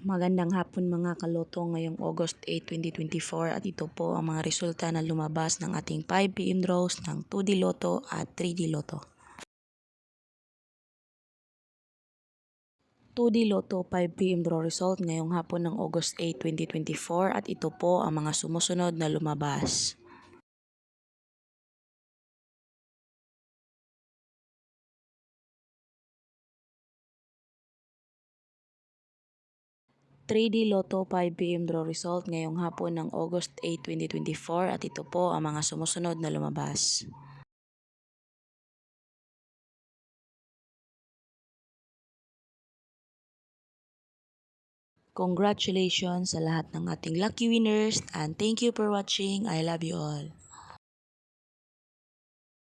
Magandang hapon mga kaloto ngayong August 8, 2024 at ito po ang mga resulta na lumabas ng ating 5pm draws ng 2D Lotto at 3D Lotto. 2D Lotto 5pm draw result ngayong hapon ng August 8, 2024 at ito po ang mga sumusunod na lumabas. (3D Lotto 5pm draw result ngayong hapon ng August 8, 2024 at ito po ang mga sumusunod na lumabas. Congratulations sa lahat ng ating lucky winners and thank you for watching. I love you all.